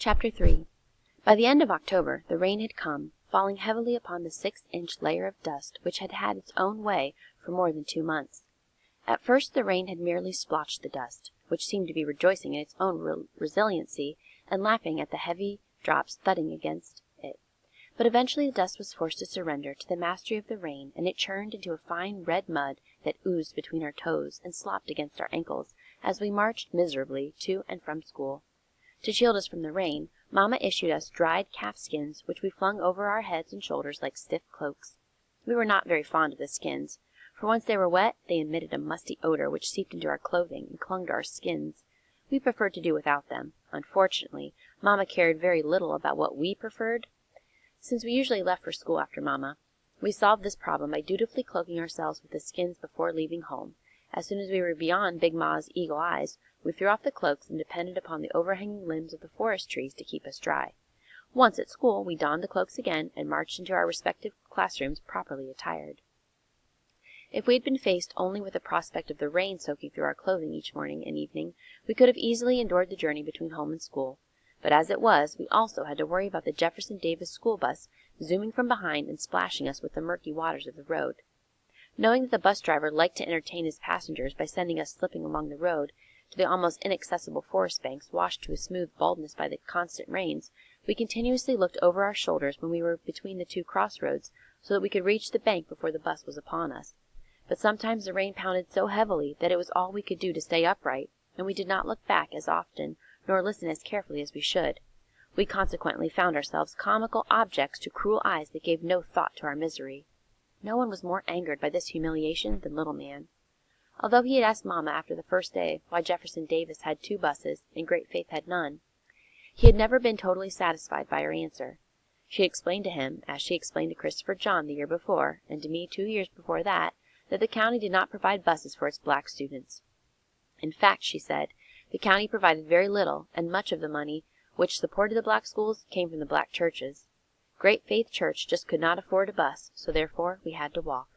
Chapter 3. By the end of October, the rain had come, falling heavily upon the 6-inch layer of dust which had had its own way for more than 2 months. At first the rain had merely splotched the dust, which seemed to be rejoicing in its own resiliency and laughing at the heavy drops thudding against it. But eventually the dust was forced to surrender to the mastery of the rain, and it churned into a fine red mud that oozed between our toes and slopped against our ankles as we marched miserably to and from school. To shield us from the rain, Mamma issued us dried calf skins, which we flung over our heads and shoulders like stiff cloaks. We were not very fond of the skins, for once they were wet, they emitted a musty odor which seeped into our clothing and clung to our skins. We preferred to do without them. Unfortunately, Mamma cared very little about what we preferred. Since we usually left for school after Mamma, we solved this problem by dutifully cloaking ourselves with the skins before leaving home. As soon as we were beyond Big Ma's eagle eyes, we threw off the cloaks and depended upon the overhanging limbs of the forest trees to keep us dry. Once at school, we donned the cloaks again and marched into our respective classrooms properly attired. If we had been faced only with the prospect of the rain soaking through our clothing each morning and evening, we could have easily endured the journey between home and school. But as it was, we also had to worry about the Jefferson Davis school bus zooming from behind and splashing us with the murky waters of the road. Knowing that the bus driver liked to entertain his passengers by sending us slipping along the road to the almost inaccessible forest banks washed to a smooth baldness by the constant rains, we continuously looked over our shoulders when we were between the two crossroads so that we could reach the bank before the bus was upon us. But sometimes the rain pounded so heavily that it was all we could do to stay upright, and we did not look back as often nor listen as carefully as we should. We consequently found ourselves comical objects to cruel eyes that gave no thought to our misery. No one was more angered by this humiliation than Little Man. Although he had asked Mamma after the first day why Jefferson Davis had 2 buses and Great Faith had none, he had never been totally satisfied by her answer. She explained to him, as she explained to Christopher John the year before, and to me 2 years before that the county did not provide buses for its black students. In fact, she said, the county provided very little, and much of the money which supported the black schools came from the black churches. Great Faith Church just could not afford a bus, so therefore we had to walk.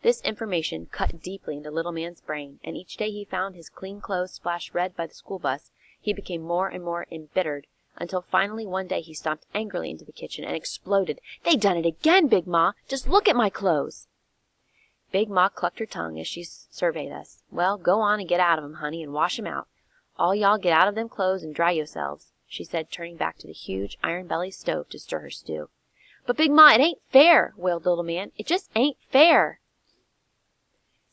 This information cut deeply into Little Man's brain, and each day he found his clean clothes splashed red by the school bus, he became more and more embittered, until finally one day he stomped angrily into the kitchen and exploded. "They done it again, Big Ma! Just look at my clothes!" Big Ma clucked her tongue as she surveyed us. "Well, go on and get out of 'em, honey, and wash 'em out. All y'all get out of them clothes and dry yourselves," she said, turning back to the huge iron-bellied stove to stir her stew. "But, Big Ma, it ain't fair," wailed Little Man. "It just ain't fair."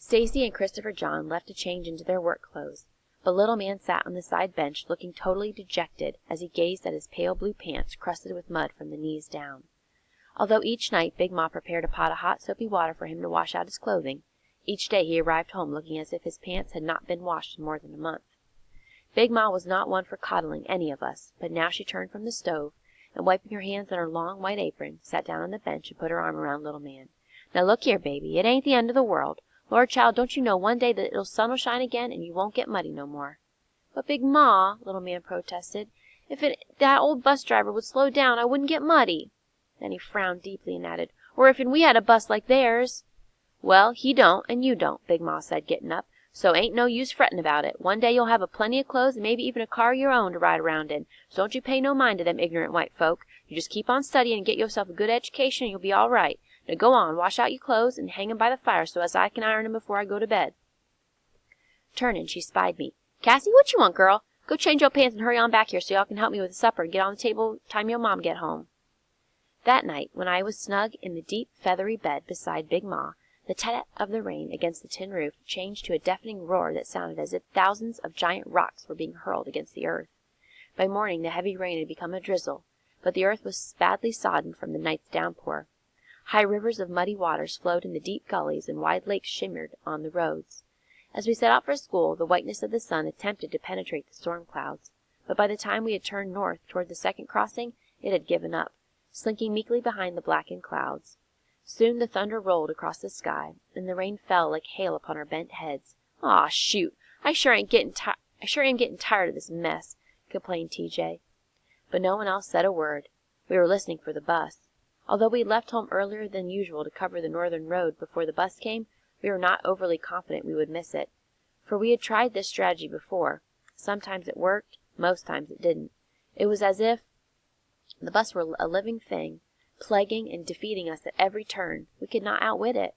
Stacy and Christopher John left to change into their work clothes, but Little Man sat on the side bench looking totally dejected as he gazed at his pale blue pants crusted with mud from the knees down. Although each night Big Ma prepared a pot of hot soapy water for him to wash out his clothing, each day he arrived home looking as if his pants had not been washed in more than a month. Big Ma was not one for coddling any of us, but now she turned from the stove, and wiping her hands on her long white apron, sat down on the bench and put her arm around Little Man. "Now look here, baby, it ain't the end of the world. Lord, child, don't you know one day the sun'll shine again and you won't get muddy no more?" "But, Big Ma," Little Man protested, "if that old bus driver would slow down, I wouldn't get muddy." Then he frowned deeply and added, "Or if we had a bus like theirs." "Well, he don't and you don't," Big Ma said, getting up, "so ain't no use fretting about it. One day you'll have a plenty of clothes and maybe even a car of your own to ride around in, so don't you pay no mind to them ignorant white folk. You just keep on studying and get yourself a good education and you'll be all right. Now go on, wash out your clothes and hang 'em by the fire so as I can iron 'em before I go to bed." Turning, she spied me. "Cassie, what you want, girl? Go change your pants and hurry on back here so y'all can help me with the supper and get on the table time your mom get home." That night, when I was snug in the deep, feathery bed beside Big Ma, the tat of the rain against the tin roof changed to a deafening roar that sounded as if thousands of giant rocks were being hurled against the earth. By morning the heavy rain had become a drizzle, but the earth was badly sodden from the night's downpour. High rivers of muddy waters flowed in the deep gullies, and wide lakes shimmered on the roads. As we set out for school, the whiteness of the sun attempted to penetrate the storm clouds, but by the time we had turned north toward the second crossing, it had given up, slinking meekly behind the blackened clouds. Soon the thunder rolled across the sky, and the rain fell like hail upon our bent heads. "Aw, shoot! I sure am getting tired of this mess," complained TJ. But no one else said a word. We were listening for the bus. Although we left home earlier than usual to cover the northern road before the bus came, we were not overly confident we would miss it. For we had tried this strategy before. Sometimes it worked, most times it didn't. It was as if the bus were a living thing, plaguing and defeating us at every turn. We could not outwit it.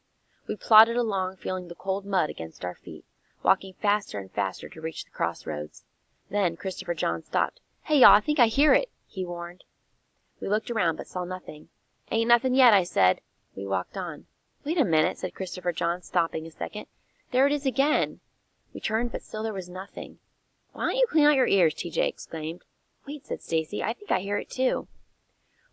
We plodded along, feeling the cold mud against our feet, walking faster and faster to reach the crossroads. Then Christopher John stopped. "Hey, y'all, I think I hear it," he warned. We looked around, but saw nothing. "Ain't nothing yet," I said. We walked on. "Wait a minute," said Christopher John, stopping a second. "There it is again." We turned, but still there was nothing. "Why don't you clean out your ears?" TJ exclaimed. "Wait," said Stacy. "I think I hear it too."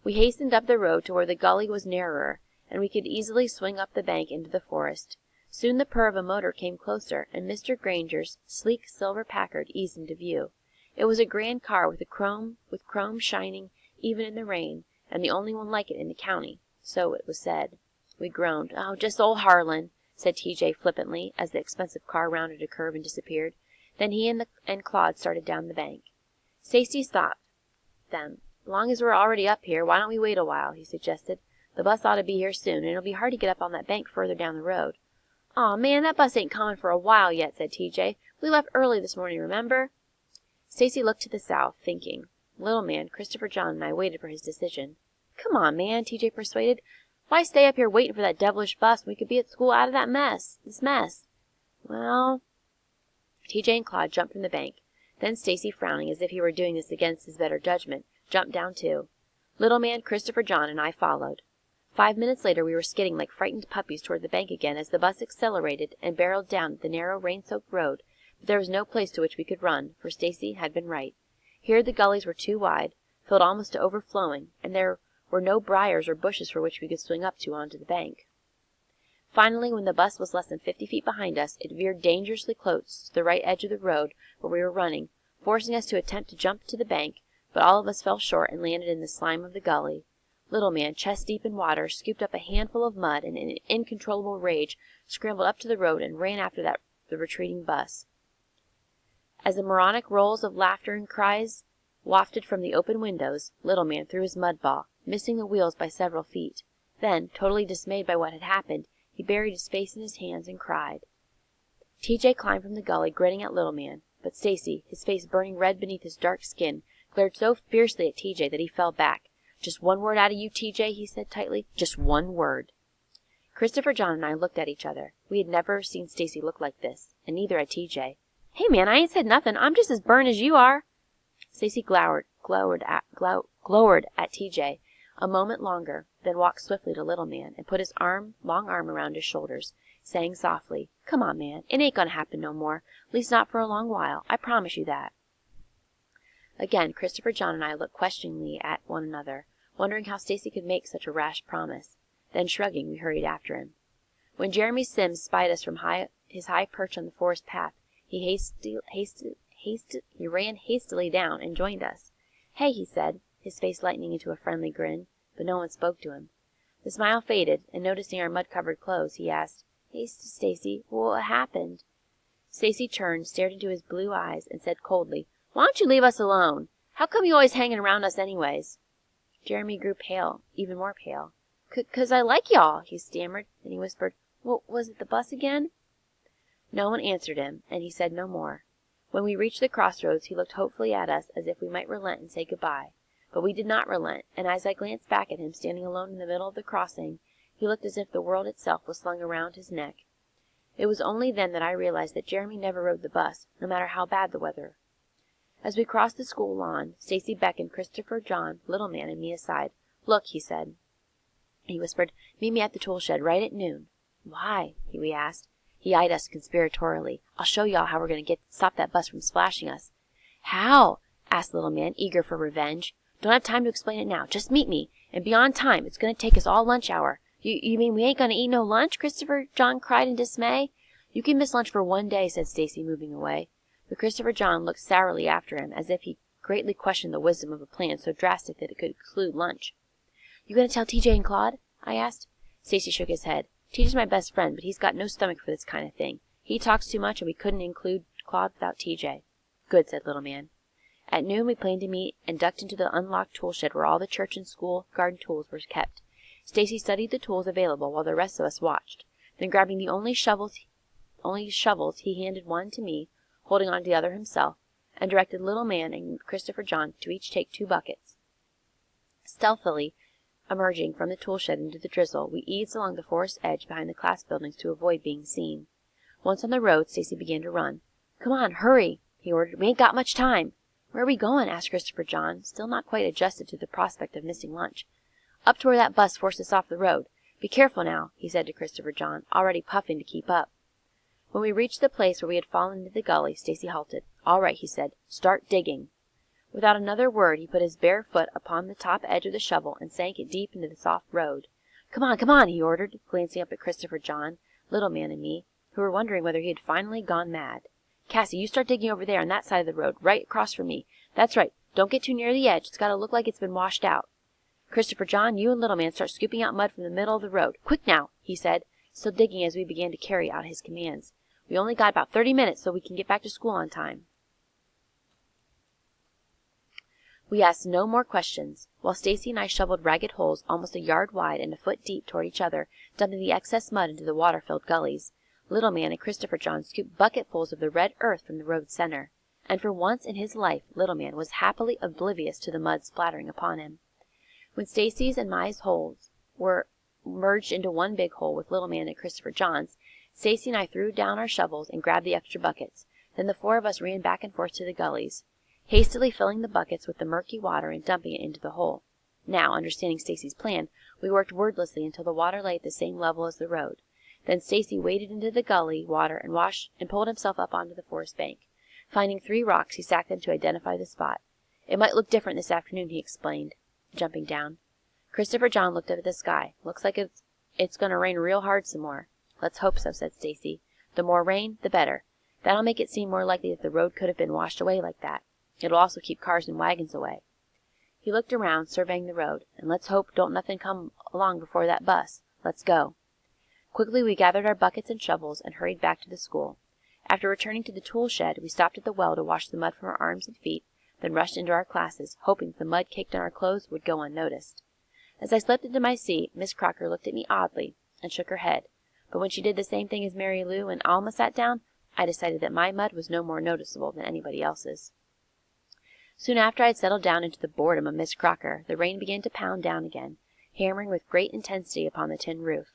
We hastened up the road to where the gully was narrower, and we could easily swing up the bank into the forest. Soon the purr of a motor came closer, and Mr. Granger's sleek silver Packard eased into view. It was a grand car with chrome shining even in the rain, and the only one like it in the county, so it was said. We groaned. "Oh, just old Harlan," said TJ flippantly, as the expensive car rounded a curve and disappeared. Then he and Claude started down the bank. Stacy stopped them. "Long as we're already up here, why don't we wait a while?" he suggested. "The bus ought to be here soon, and it'll be hard to get up on that bank further down the road." "Aw, man, that bus ain't coming for a while yet," said TJ. "We left early this morning, remember?" Stacy looked to the south, thinking. Little man, Christopher John, and I waited for his decision. "Come on, man," TJ persuaded. "Why stay up here waiting for that devilish bus when we could be at school out of this mess?" "Well—" TJ and Claude jumped from the bank. Then Stacy, frowning as if he were doing this against his better judgment, jumped down too. Little man, Christopher John, and I followed. 5 minutes later we were skidding like frightened puppies toward the bank again as the bus accelerated and barreled down the narrow, rain-soaked road, but there was no place to which we could run, for Stacy had been right. Here the gullies were too wide, filled almost to overflowing, and there were no briars or bushes for which we could swing up to onto the bank. Finally, when the bus was less than 50 feet behind us, it veered dangerously close to the right edge of the road where we were running, forcing us to attempt to jump to the bank, but all of us fell short and landed in the slime of the gully. Little man, chest deep in water, scooped up a handful of mud and in incontrollable rage scrambled up to the road and ran after the retreating bus. As the moronic rolls of laughter and cries wafted from the open windows, Little man threw his mud ball, missing the wheels by several feet. Then, totally dismayed by what had happened, he buried his face in his hands and cried. TJ climbed from the gully, grinning at Little man, but Stacy, his face burning red beneath his dark skin, glared so fiercely at TJ that he fell back. "Just one word out of you, TJ," he said tightly. "Just one word." Christopher John and I looked at each other. We had never seen Stacy look like this, and neither had TJ. "Hey, man, I ain't said nothing. I'm just as burned as you are." Stacy glowered at TJ a moment longer, then walked swiftly to Little man and put his long arm around his shoulders, saying softly, "Come on, man. It ain't gonna happen no more. Least not for a long while. I promise you that." Again, Christopher John and I looked questioningly at one another, wondering how Stacy could make such a rash promise. Then, shrugging, we hurried after him. When Jeremy Sims spied us from his high perch on the forest path, he ran hastily down and joined us. "Hey," he said, his face lightening into a friendly grin, but no one spoke to him. The smile faded, and noticing our mud-covered clothes, he asked, "Hey, Stacy, what happened?" Stacy turned, stared into his blue eyes, and said coldly, "Why don't you leave us alone? How come you always hanging around us anyways?" Jeremy grew pale, even more pale. "'Cause I like y'all," he stammered. Then he whispered, "Was it the bus again?" No one answered him, and he said no more. When we reached the crossroads, he looked hopefully at us as if we might relent and say goodbye. But we did not relent, and as I glanced back at him standing alone in the middle of the crossing, he looked as if the world itself was slung around his neck. It was only then that I realized that Jeremy never rode the bus, no matter how bad the weather. As we crossed the school lawn, Stacy beckoned Christopher John, Little man, and me aside. "Look," he said. He whispered, "Meet me at the tool shed right at noon." "Why?" we asked. He eyed us conspiratorially. "I'll show y'all how we're going to stop that bus from splashing us." "How?" asked Little man, eager for revenge. "Don't have time to explain it now. Just meet me. And be on time. It's going to take us all lunch hour." You mean we ain't going to eat no lunch?" Christopher John cried in dismay. "You can miss lunch for one day," said Stacy, moving away. But Christopher John looked sourly after him, as if he greatly questioned the wisdom of a plan so drastic that it could include lunch. "You going to tell TJ and Claude?" I asked. Stacy shook his head. "TJ's my best friend, but he's got no stomach for this kind of thing. He talks too much, and we couldn't include Claude without TJ." "Good," said Little man. At noon we planned to meet and ducked into the unlocked tool shed where all the church and school garden tools were kept. Stacy studied the tools available while the rest of us watched. Then, grabbing the only shovels, he handed one to me, holding on to the other himself, and directed Little Man and Christopher John to each take 2 buckets. Stealthily emerging from the tool shed into the drizzle, we eased along the forest edge behind the class buildings to avoid being seen. Once on the road, Stacy began to run. "Come on, hurry," he ordered. "We ain't got much time." "Where are we going?" asked Christopher John, still not quite adjusted to the prospect of missing lunch. "Up to where that bus forced us off the road. Be careful now," he said to Christopher John, already puffing to keep up. When we reached the place where we had fallen into the gully, Stacy halted. "All right," he said. "Start digging." Without another word, he put his bare foot upon the top edge of the shovel and sank it deep into the soft road. Come on," he ordered, glancing up at Christopher John, Little Man, and me, who were wondering whether he had finally gone mad. "Cassie, you start digging over there on that side of the road, right across from me. That's right. Don't get too near the edge. It's got to look like it's been washed out. Christopher John, you and Little Man start scooping out mud from the middle of the road. Quick now," he said, still digging as we began to carry out his commands. "We only got about 30 minutes so we can get back to school on time." We asked no more questions. While Stacy and I shoveled ragged holes almost a yard wide and a foot deep toward each other, dumping the excess mud into the water-filled gullies, Little Man and Christopher John scooped bucketfuls of the red earth from the road's center. And for once in his life, Little Man was happily oblivious to the mud splattering upon him. When Stacy's and my holes were merged into one big hole with Little Man and Christopher John's, Stacy and I threw down our shovels and grabbed the extra buckets. Then the 4 of us ran back and forth to the gullies, hastily filling the buckets with the murky water and dumping it into the hole. Now, understanding Stacy's plan, we worked wordlessly until the water lay at the same level as the road. Then Stacy waded into the gully water and washed and pulled himself up onto the forest bank. Finding 3 rocks, he stacked them to identify the spot. "It might look different this afternoon," he explained, jumping down. Christopher John looked up at the sky. "Looks like it's going to rain real hard some more." "Let's hope so," said Stacy. "The more rain, the better. That'll make it seem more likely that the road could have been washed away like that. It'll also keep cars and wagons away." He looked around, surveying the road. "And let's hope don't nothing come along before that bus. Let's go." Quickly we gathered our buckets and shovels and hurried back to the school. After returning to the tool shed, we stopped at the well to wash the mud from our arms and feet, then rushed into our classes, hoping that the mud caked on our clothes would go unnoticed. As I slipped into my seat, Miss Crocker looked at me oddly and shook her head. But when she did the same thing as Mary Lou and Alma sat down, I decided that my mud was no more noticeable than anybody else's. Soon after I had settled down into the boredom of Miss Crocker, the rain began to pound down again, hammering with great intensity upon the tin roof.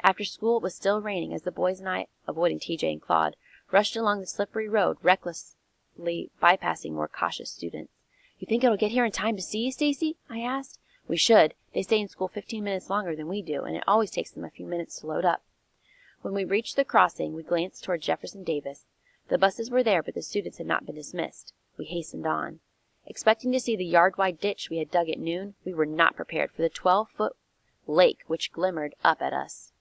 After school, it was still raining as the boys and I, avoiding TJ and Claude, rushed along the slippery road, recklessly bypassing more cautious students. "You think it'll get here in time to see you, Stacy?" I asked. "We should. They stay in school 15 minutes longer than we do, and it always takes them a few minutes to load up." When we reached the crossing, we glanced toward Jefferson Davis. The buses were there, but the students had not been dismissed. We hastened on. Expecting to see the yard-wide ditch we had dug at noon, we were not prepared for the 12-foot lake which glimmered up at us.